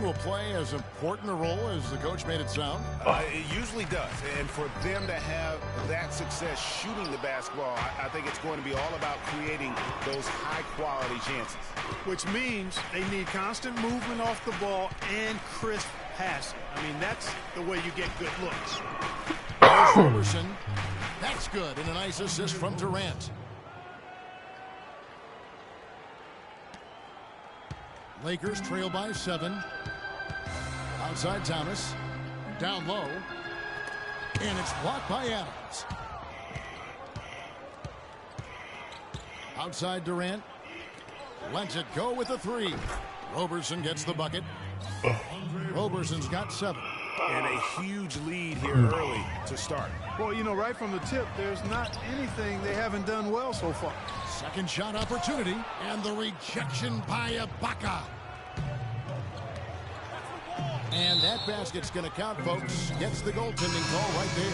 will play as important a role as the coach made it sound? It usually does. And for them to have that success shooting the basketball, I think it's going to be all about creating those high-quality chances. Which means they need constant movement off the ball and crisp passing. I mean, that's the way you get good looks. Roberson. That's good, and a nice assist from Durant. Lakers trail by 7. Outside Thomas. Down low. And it's blocked by Adams. Outside Durant. Lets it go with a 3. Roberson gets the bucket. Roberson's got 7. And a huge lead here early to start. Well, you know, right from the tip, there's not anything they haven't done well so far. Second shot opportunity, and the rejection by Ibaka. And that basket's going to count, folks. Gets the goaltending call right there.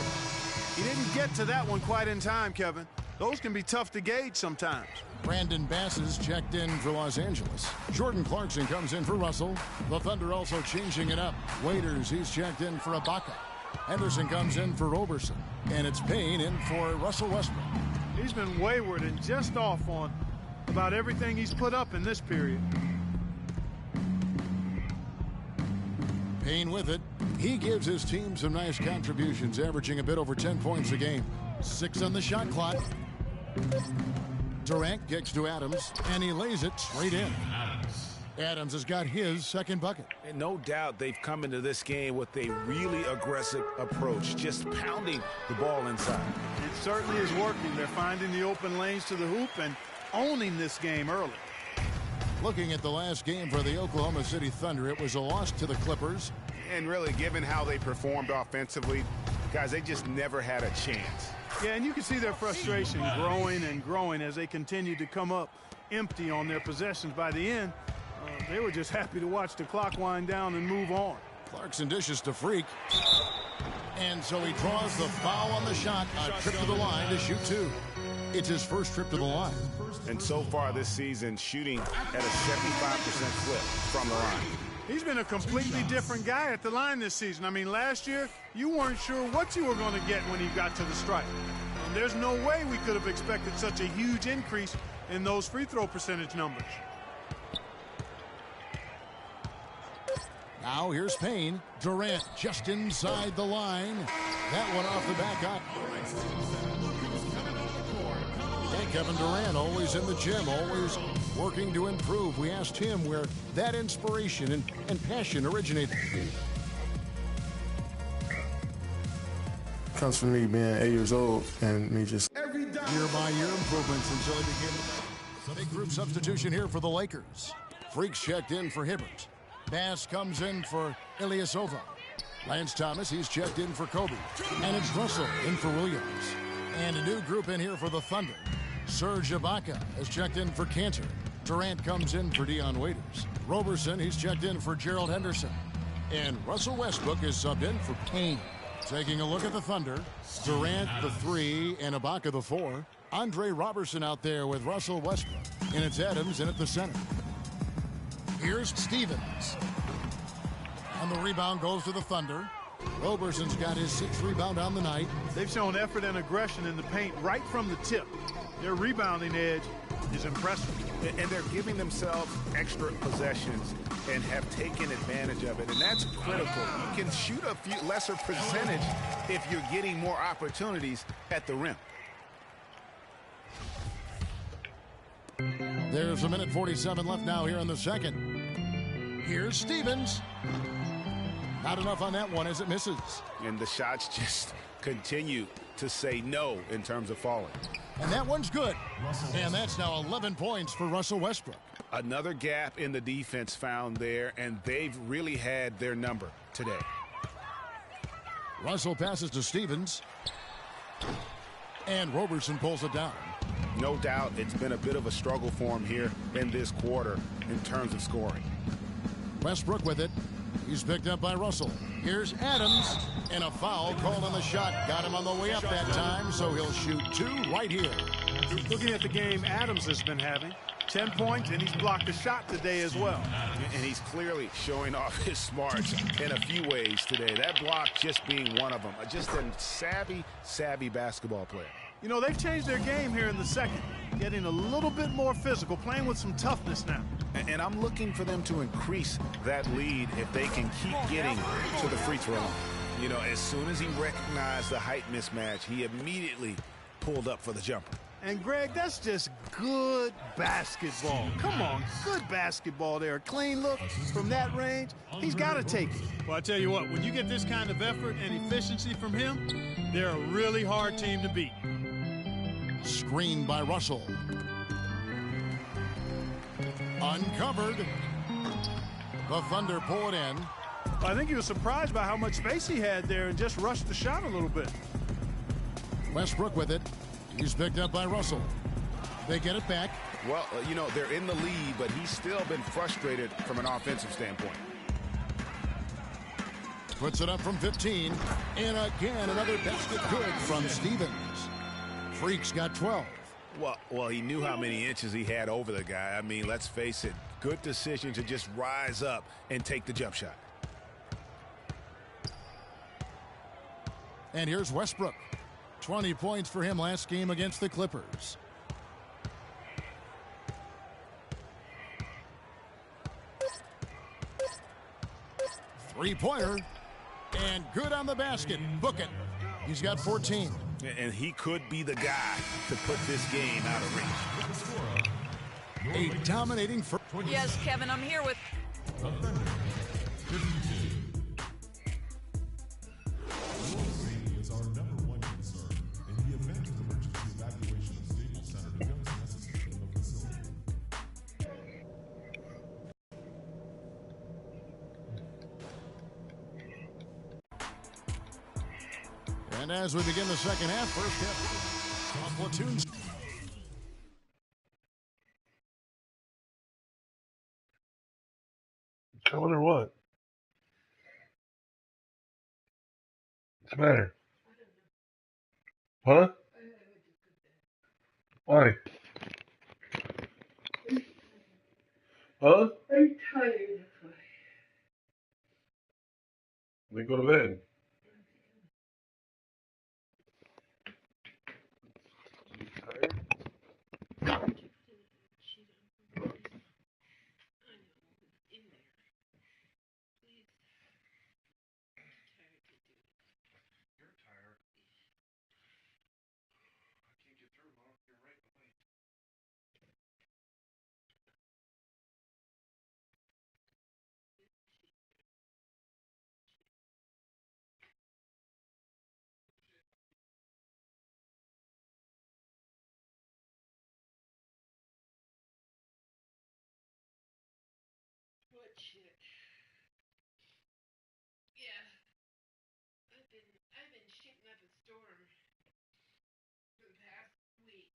He didn't get to that one quite in time, Kevin. Those can be tough to gauge sometimes. Brandon Bass is checked in for Los Angeles. Jordan Clarkson comes in for Russell. The Thunder also changing it up. Waiters, he's checked in for Ibaka. Henderson comes in for Roberson. And it's Payne in for Russell Westbrook. He's been wayward and just off on about everything he's put up in this period. Payne with it. He gives his team some nice contributions, averaging a bit over 10 points a game. 6 on the shot clock. Durant kicks to Adams, and he lays it straight in. Adams has got his second bucket. And no doubt they've come into this game with a really aggressive approach, just pounding the ball inside. It certainly is working. They're finding the open lanes to the hoop and owning this game early. Looking at the last game for the Oklahoma City Thunder, it was a loss to the Clippers. And really, given how they performed offensively, guys, they just never had a chance. Yeah, and you can see their frustration growing and growing as they continue to come up empty on their possessions. By the end, they were just happy to watch the clock wind down and move on. Clarkson dishes to Freak. And so he draws the foul on the shot. A trip to the line to shoot 2. It's his first trip to the line. And so far this season, shooting at a 75% clip from the line. He's been a completely different guy at the line this season. I mean, last year, you weren't sure what you were going to get when he got to the stripe. And there's no way we could have expected such a huge increase in those free throw percentage numbers. Now here's Payne. Durant just inside the line. That one off the back up. Hey, Kevin Durant, always in the gym, always working to improve. We asked him where that inspiration and passion originated. Comes from me being 8 years old and me just Year-by-year improvements until he became the big group substitution here for the Lakers. Freaks checked in for Hibbert. Bass comes in for Ilyasova. Lance Thomas, he's checked in for Kobe. And it's Russell in for Williams. And a new group in here for the Thunder. Serge Ibaka has checked in for Cantor. Durant comes in for Dion Waiters. Roberson, he's checked in for Gerald Henderson. And Russell Westbrook is subbed in for Payne. Taking a look at the Thunder. Durant the 3 and Ibaka the 4. Andre Robertson out there with Russell Westbrook. And it's Adams in at the center. Here's Stevens. And the rebound goes to the Thunder. Roberson's got his 6th rebound on the night. They've shown effort and aggression in the paint right from the tip. Their rebounding edge is impressive. And they're giving themselves extra possessions and have taken advantage of it. And that's critical. You can shoot a few lesser percentage if you're getting more opportunities at the rim. There's a minute 47 left now here in the second. Here's Stevens. Not enough on that one as it misses. And the shots just continue to say no in terms of falling. And that one's good. And that's now 11 points for Russell Westbrook. Another gap in the defense found there, and they've really had their number today. Russell passes to Stevens. And Roberson pulls it down. No doubt it's been a bit of a struggle for him here in this quarter in terms of scoring. Westbrook with it. He's picked up by Russell. Here's Adams. And a foul called on the shot. Got him on the way up that time, so he'll shoot 2 right here. Looking at the game Adams has been having, 10 points, and he's blocked a shot today as well. And he's clearly showing off his smarts in a few ways today. That block just being one of them. Just a savvy basketball player. You know, they've changed their game here in the second, getting a little bit more physical, playing with some toughness now. And I'm looking for them to increase that lead if they can keep getting to the free throw line. You know, as soon as he recognized the height mismatch, he immediately pulled up for the jumper. And, Greg, that's just good basketball. Come on, good basketball there. A clean look from that range. He's got to take it. Well, I tell you what, when you get this kind of effort and efficiency from him, they're a really hard team to beat. Screened by Russell. Uncovered. The Thunder pull it in. I think he was surprised by how much space he had there and just rushed the shot a little bit. Westbrook with it. He's picked up by Russell. They get it back. Well, you know, they're in the lead, but he's still been frustrated from an offensive standpoint. Puts it up from 15. And again, another basket good from Stevens. Freak's got 12. Well, he knew how many inches he had over the guy. I mean, let's face it, good decision to just rise up and take the jump shot. And here's Westbrook. 20 points for him last game against the Clippers. Three-pointer. And good on the basket. Book it. He's got 14. And he could be the guy to put this game out of reach. A dominating first. Yes, Kevin, I'm here with... And as we begin the second half, first half, platoons. Coming or what? What's the matter? Huh? Why? Huh? I'm tired. Then go to bed. What shit? Yeah. I've been shooting up a storm for the past week.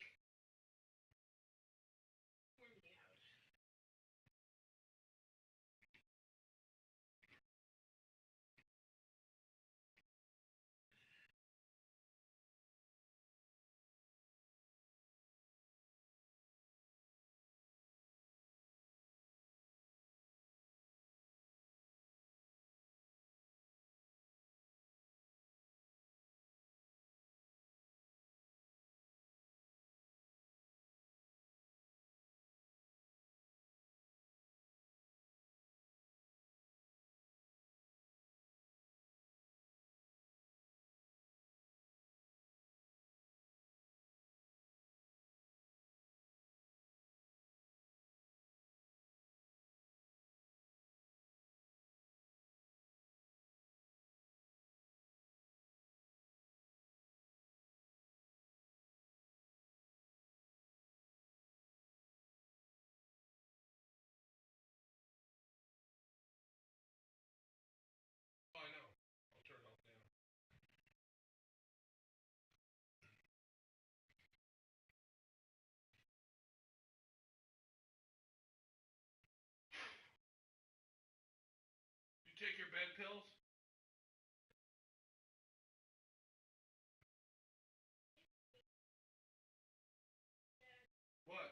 Hear me out. Take your bed pills? What?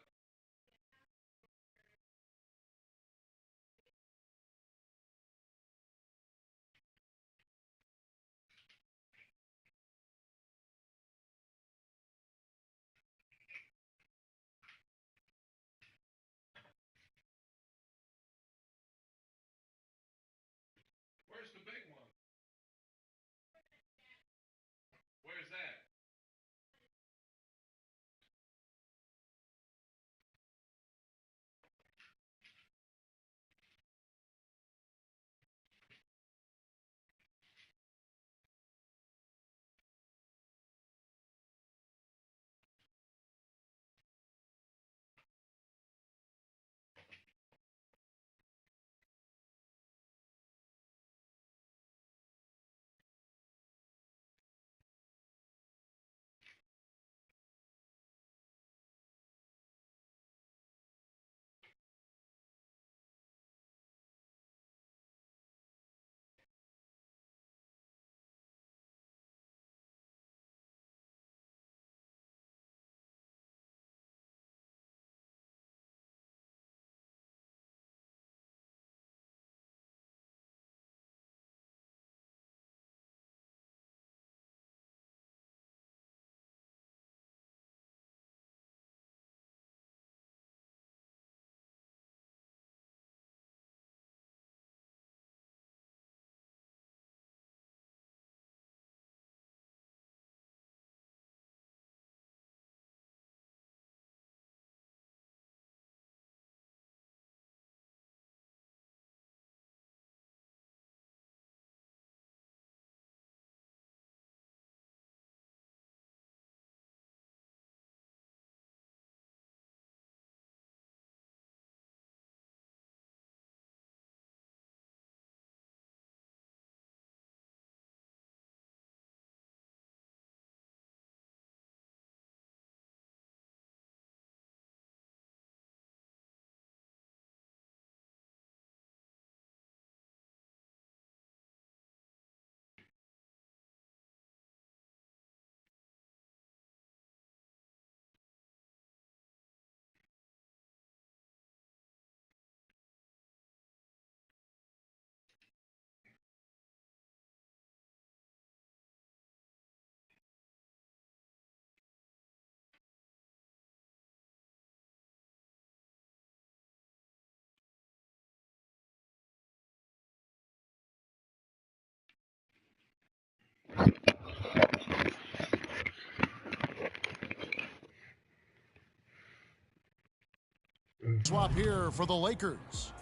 Swap here for the Lakers.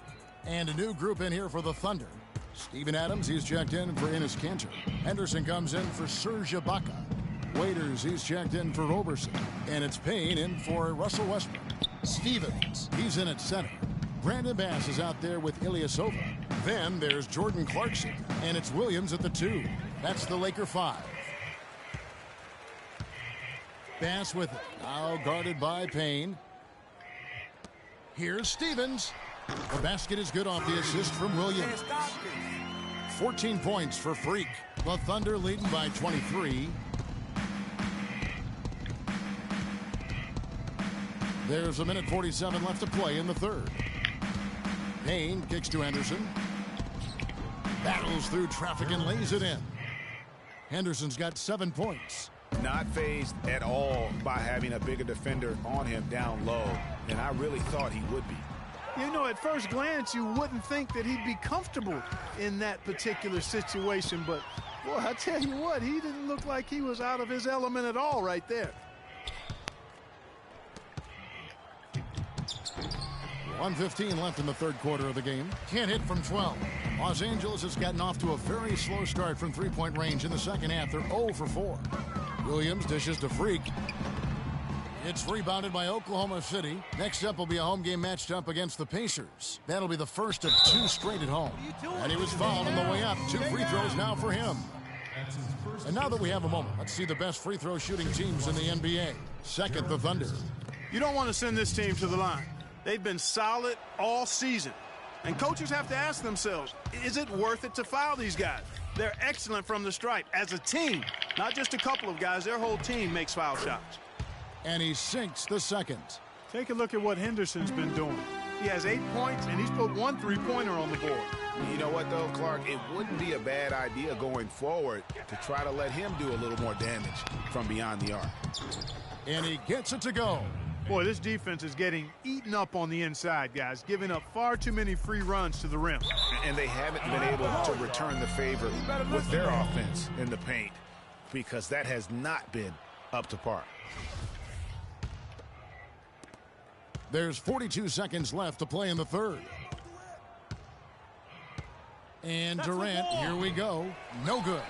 And a new group in here for the Thunder. Steven Adams, he's checked in for Enes Kanter. Henderson comes in for Serge Ibaka. Waiters, he's checked in for Roberson. And it's Payne in for Russell Westbrook. Stevens, he's in at center. Brandon Bass is out there with Ilyasova. Then there's Jordan Clarkson. And it's Williams at the 2. That's the Laker 5. Bass with it. Now guarded by Payne. Here's Stevens. The basket is good off the assist from Williams. 14 points for Freak. The Thunder leading by 23. There's a minute 47 left to play in the third. Payne kicks to Henderson. Battles through traffic and lays it in. Henderson's got 7 points. Not fazed at all by having a bigger defender on him down low, and I really thought he would be. You know, at first glance, you wouldn't think that he'd be comfortable in that particular situation, but, boy, I tell you what, he didn't look like he was out of his element at all right there. 1:15 left in the third quarter of the game. Can't hit from 12. Los Angeles has gotten off to a very slow start from three-point range in the second half. They're 0 for 4. Williams dishes to Freak. It's rebounded by Oklahoma City. Next up will be a home game matched up against the Pacers. That'll be the first of 2 straight at home. And he was fouled on the way up. 2 free throws now for him. And now that we have a moment, let's see the best free throw shooting teams in the NBA. Second, the Thunder. You don't want to send this team to the line. They've been solid all season. And coaches have to ask themselves, is it worth it to foul these guys? They're excellent from the stripe as a team. Not just a couple of guys. Their whole team makes foul shots. And he sinks the second. Take a look at what Henderson's been doing. He has 8 points, and he's put 1 3-pointer on the board. You know what, though, Clark? It wouldn't be a bad idea going forward to try to let him do a little more damage from beyond the arc. And he gets it to go. Boy, this defense is getting eaten up on the inside, guys, giving up far too many free runs to the rim. And they haven't been able to return the favor with their offense in the paint because that has not been up to par. There's 42 seconds left to play in the third. And Durant, here we go. No good.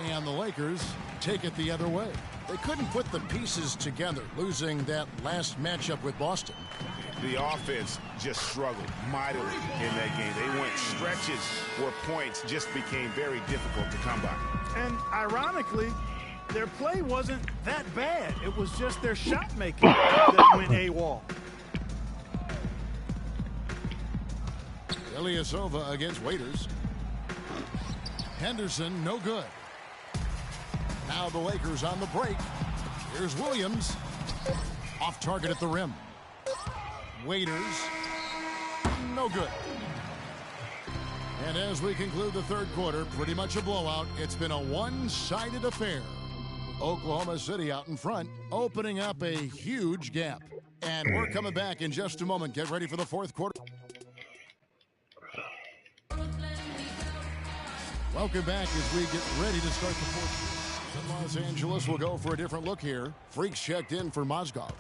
And the Lakers take it the other way. They couldn't put the pieces together, losing that last matchup with Boston. The offense just struggled mightily in that game. They went stretches where points just became very difficult to come by. And ironically, their play wasn't that bad. It was just their shot making that went AWOL. Ilyasova against Waiters. Henderson, no good. Now the Lakers on the break. Here's Williams. Off target at the rim. Waiters, no good. And as we conclude the third quarter, pretty much a blowout. It's been a one-sided affair. Oklahoma City out in front, opening up a huge gap. And we're coming back in just a moment. Get ready for the fourth quarter. Welcome back as we get ready to start the fourth quarter. Los Angeles will go for a different look here. Freaks checked in for Mozgov.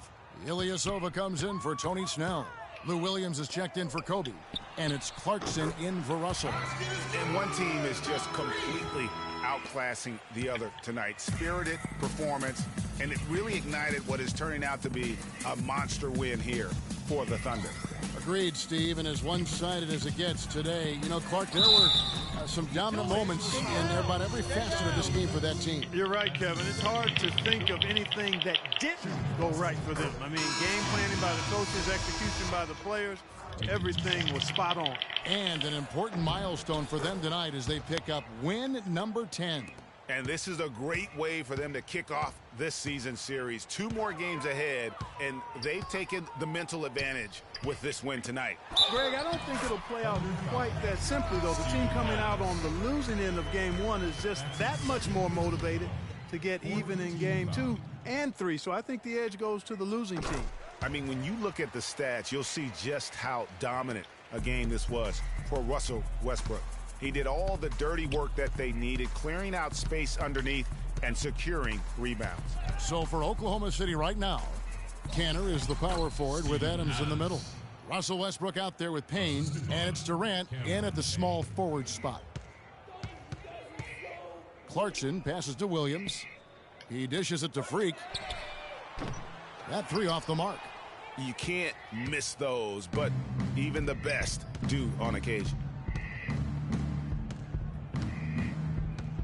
Ilyasova comes in for Tony Snell. Lou Williams is checked in for Kobe. And it's Clarkson in for Russell. And one team is just completely outclassing the other tonight. Spirited performance, and it really ignited what is turning out to be a monster win here for the Thunder. Agreed, Steve, and as one-sided as it gets today, you know, Clark, there were some dominant moments in about every facet of this game for that team. You're right, Kevin. It's hard to think of anything that didn't go right for them. I mean, game planning by the coaches, execution by the players, everything was spot on. And an important milestone for them tonight as they pick up win number 10. And this is a great way for them to kick off this season series. 2 more games ahead, and they've taken the mental advantage with this win tonight. Greg, I don't think it'll play out quite that simply, though. The team coming out on the losing end of game 1 is just that much more motivated to get even in game 2 and 3. So I think the edge goes to the losing team. I mean, when you look at the stats, you'll see just how dominant a game this was for Russell Westbrook. He did all the dirty work that they needed, clearing out space underneath and securing rebounds. So for Oklahoma City right now, Kanter is the power forward with Adams in the middle. Russell Westbrook out there with Payne, and it's Durant in at the small forward spot. Clarkson passes to Williams. He dishes it to Freak. That three off the mark. You can't miss those, but even the best do on occasion.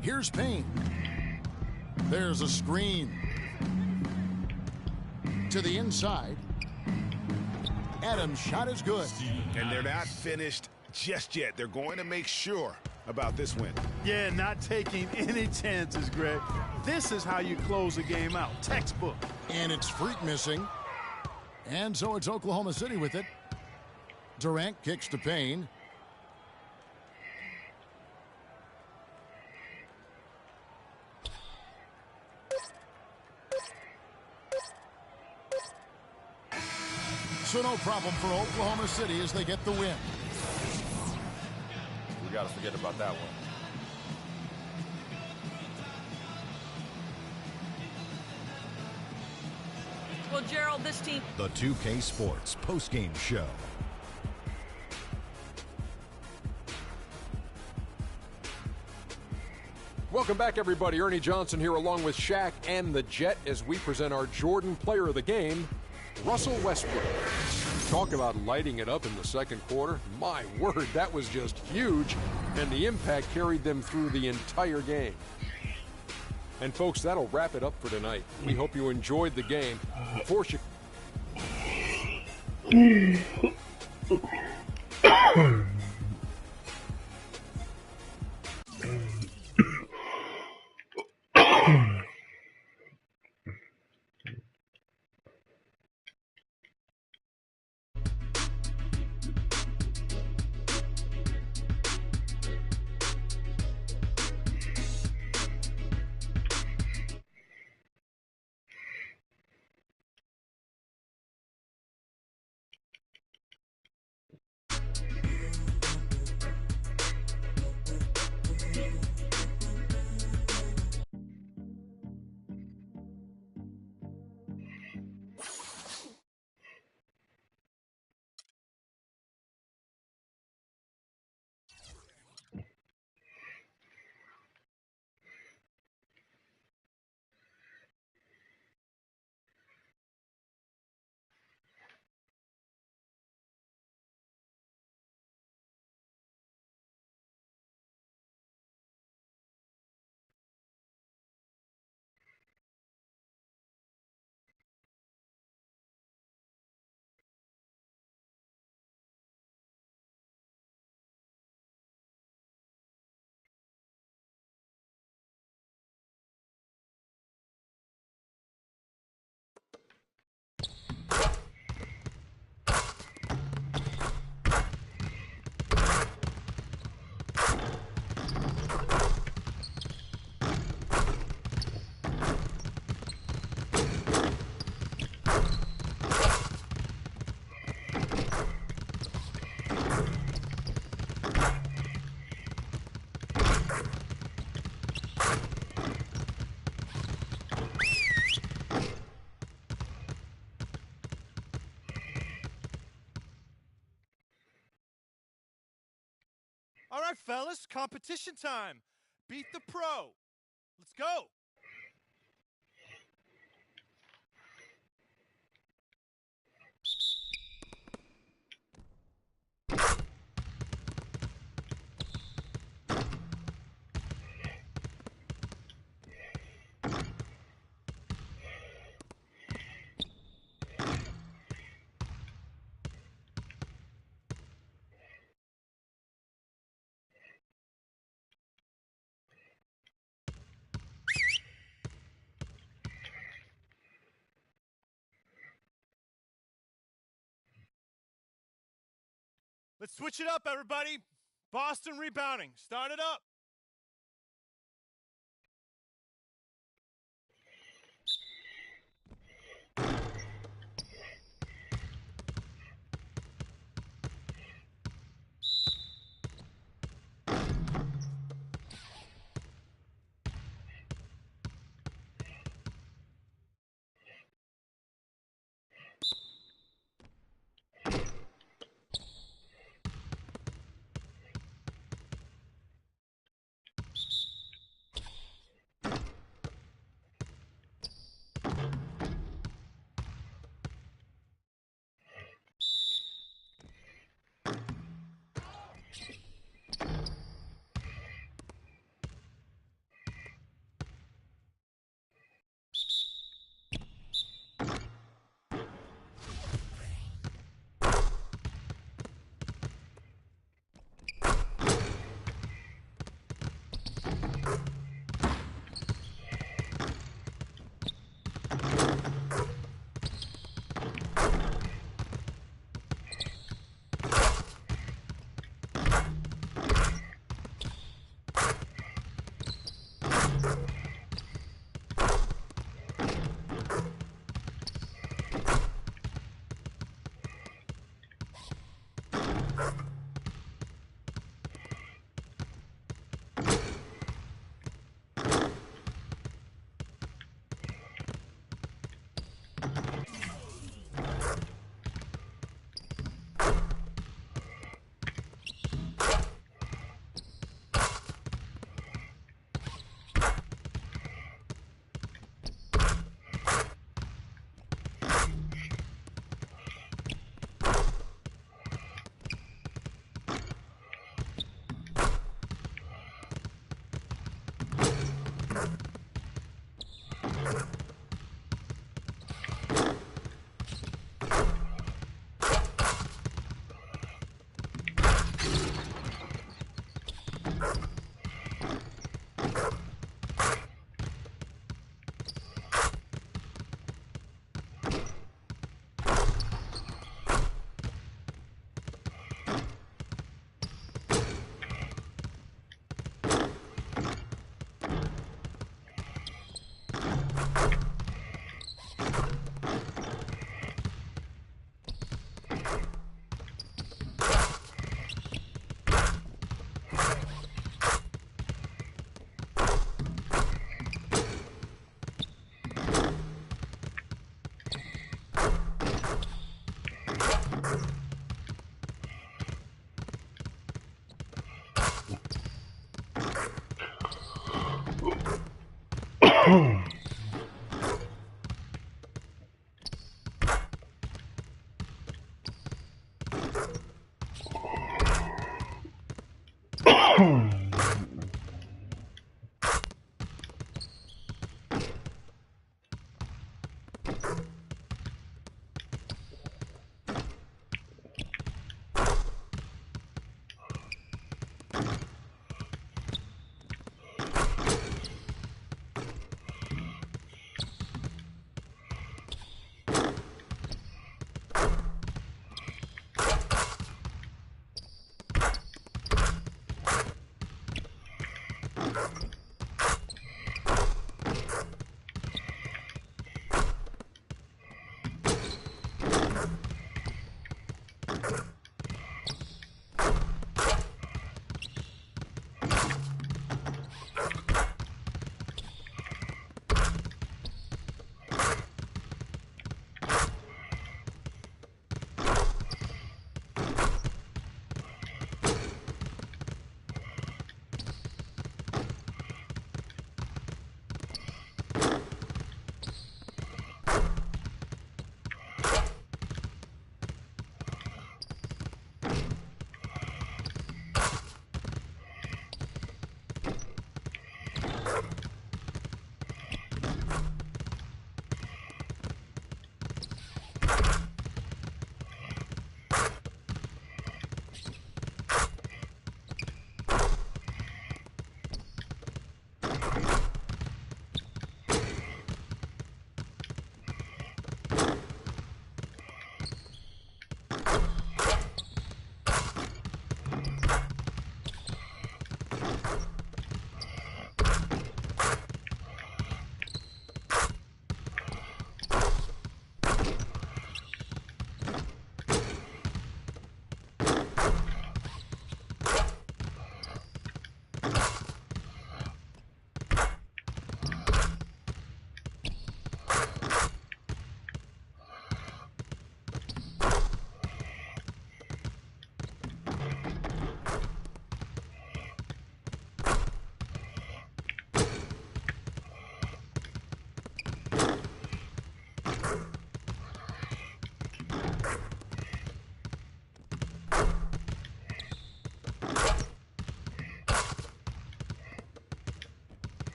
Here's Payne. There's a screen. To the inside. Adams' shot is good. And they're not finished just yet. They're going to make sure about this win. Yeah, not taking any chances, Greg. This is how you close a game out. Textbook. And it's Freak missing. And so it's Oklahoma City with it. Durant kicks to Payne. So no problem for Oklahoma City as they get the win. We got to forget about that one. Well, Gerald, this team... The 2K Sports postgame show. Welcome back, everybody. Ernie Johnson here along with Shaq and the Jet as we present our Jordan player of the game, Russell Westbrook. Talk about lighting it up in the second quarter. My word, that was just huge, and the impact carried them through the entire game. And folks, that'll wrap it up for tonight. We hope you enjoyed the game. For All right, fellas, competition time. Beat the pro. Let's go. Let's switch it up, everybody. Boston rebounding. Start it up.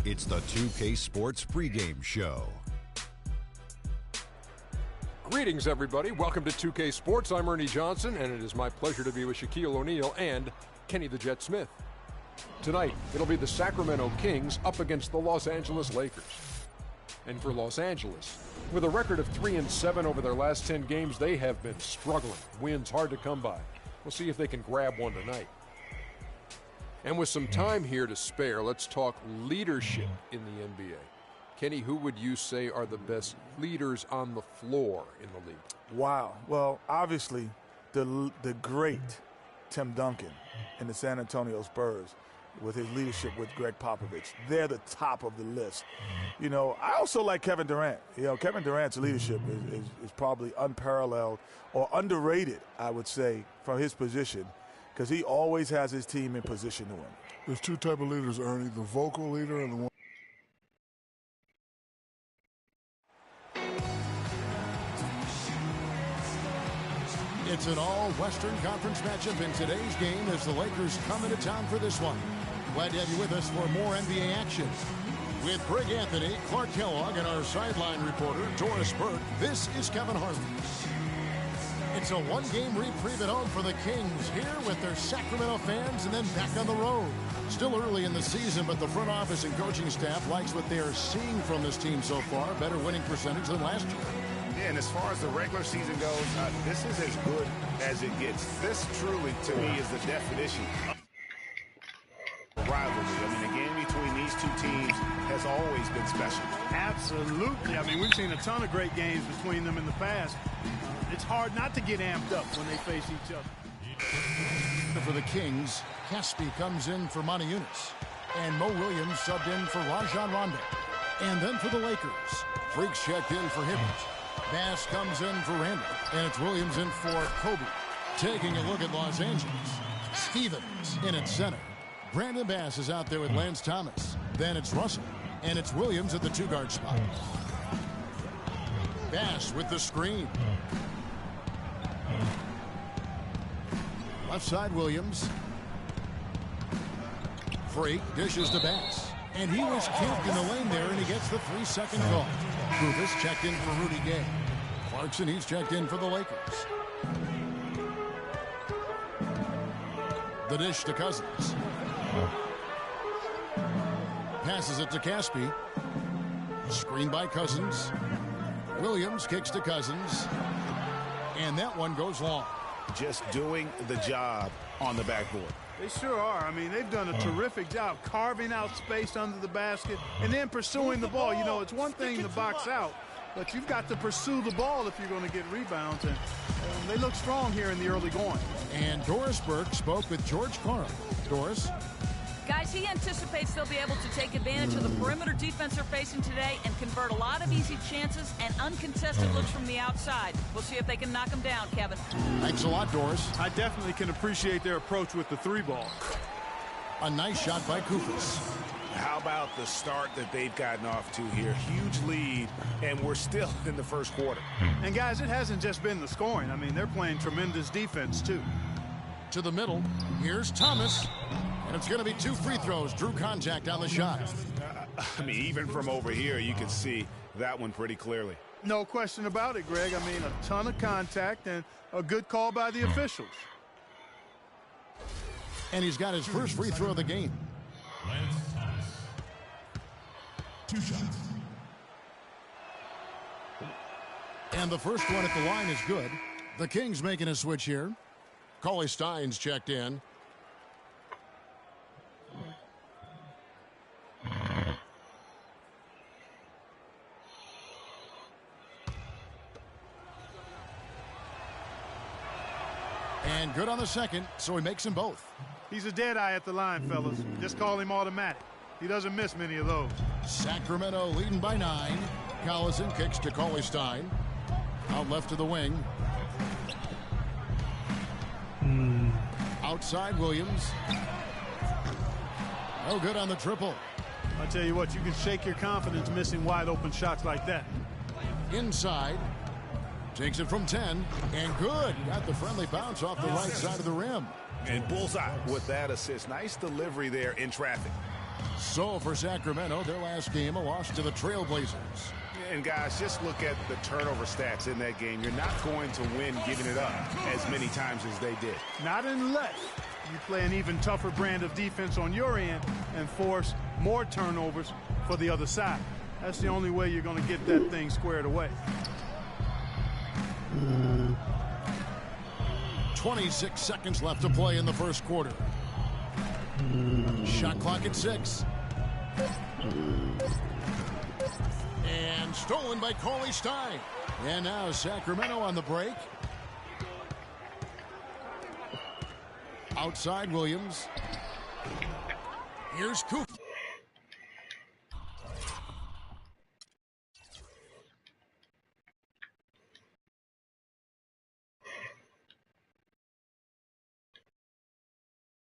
It's the 2K Sports pregame show. Greetings, everybody. Welcome to 2K Sports. I'm Ernie Johnson, and it is my pleasure to be with Shaquille O'Neal and Kenny the Jet Smith. Tonight, it'll be the Sacramento Kings up against the Los Angeles Lakers. And for Los Angeles, with a record of 3-7 over their last 10 games, they have been struggling. Wins hard to come by. We'll see if they can grab one tonight. And with some time here to spare, let's talk leadership in the NBA. Kenny, who would you say are the best leaders on the floor in the league? Wow. Well, obviously, the great Tim Duncan in the San Antonio Spurs with his leadership with Greg Popovich. They're the top of the list. You know, I also like Kevin Durant. You know, Kevin Durant's leadership is probably unparalleled or underrated, I would say, from his position, because he always has his team in position to win. There's two type of leaders, Ernie, the vocal leader and the one. It's an all-Western Conference matchup in today's game as the Lakers come into town for this one. Glad to have you with us for more NBA action. With Greg Anthony, Clark Kellogg, and our sideline reporter, Doris Burke, this is Kevin Harlan. It's a one-game reprieve at home for the Kings here with their Sacramento fans and then back on the road. Still early in the season, but the front office and coaching staff likes what they are seeing from this team so far. Better winning percentage than last year. Yeah, and as far as the regular season goes, this is as good as it gets. This truly, to me, is the definition of rivalry. I mean, the game between these two teams has always been special. Absolutely. I mean, we've seen a ton of great games between them in the past. It's hard not to get amped up when they face each other. For the Kings, Caspi comes in for Monty Eunice. And Mo Williams subbed in for Rajon Rondo. And then for the Lakers, Freaks checked in for Hibbert. Bass comes in for Randall. And it's Williams in for Kobe. Taking a look at Los Angeles, Stevens in at center. Brandon Bass is out there with Lance Thomas. Then it's Russell. And it's Williams at the two-guard spot. Bass with the screen. Left side, Williams. Freak dishes to Bass. And he was camped in the lane there, and he gets the 3-second call. Rufus checked in for Rudy Gay. Clarkson, he's checked in for the Lakers. The dish to Cousins. Passes it to Caspi. Screen by Cousins. Williams kicks to Cousins. And that one goes long. Just doing the job on the backboard. They sure are. I mean, they've done a terrific job carving out space under the basket and then pursuing the ball. You know, it's one thing to box out, but you've got to pursue the ball if you're going to get rebounds. And they look strong here in the early going. And Doris Burke spoke with George Carl. Doris? Guys, he anticipates they'll be able to take advantage of the perimeter defense they're facing today and convert a lot of easy chances and uncontested looks from the outside. We'll see if they can knock them down, Kevin. Thanks a lot, Doris. I definitely can appreciate their approach with the three ball. A nice shot by Kufis. How about the start that they've gotten off to here? Huge lead, and we're still in the first quarter. And, guys, it hasn't just been the scoring. I mean, they're playing tremendous defense, too. To the middle. Here's Thomas. And it's going to be 2 free throws. Drew contact on the shot. I mean, even from over here, you can see that one pretty clearly. No question about it, Greg. I mean, a ton of contact and a good call by the officials. And he's got his first free throw of the game. Lance Thomas. 2 shots. And the first one at the line is good. The Kings making a switch here. Cauley Stein's checked in. And good on the second, so he makes them both. He's a dead eye at the line, fellas. Just call him automatic. He doesn't miss many of those. Sacramento leading by 9. Collison kicks to Cauley Stein. Out left to the wing. Outside Williams. No good on the triple. I tell you what, you can shake your confidence missing wide open shots like that. Inside. Takes it from 10. And good. Got the friendly bounce off the right side of the rim. And bullseye with that assist. Nice delivery there in traffic. So for Sacramento, their last game, a loss to the Trailblazers. And guys, just look at the turnover stats in that game. You're not going to win giving it up as many times as they did. Not unless you play an even tougher brand of defense on your end and force more turnovers for the other side. That's the only way you're going to get that thing squared away. 26 seconds left to play in the first quarter. Shot clock at 6. And stolen by Cauley Stein. And now Sacramento on the break. Outside Williams. Here's Coop.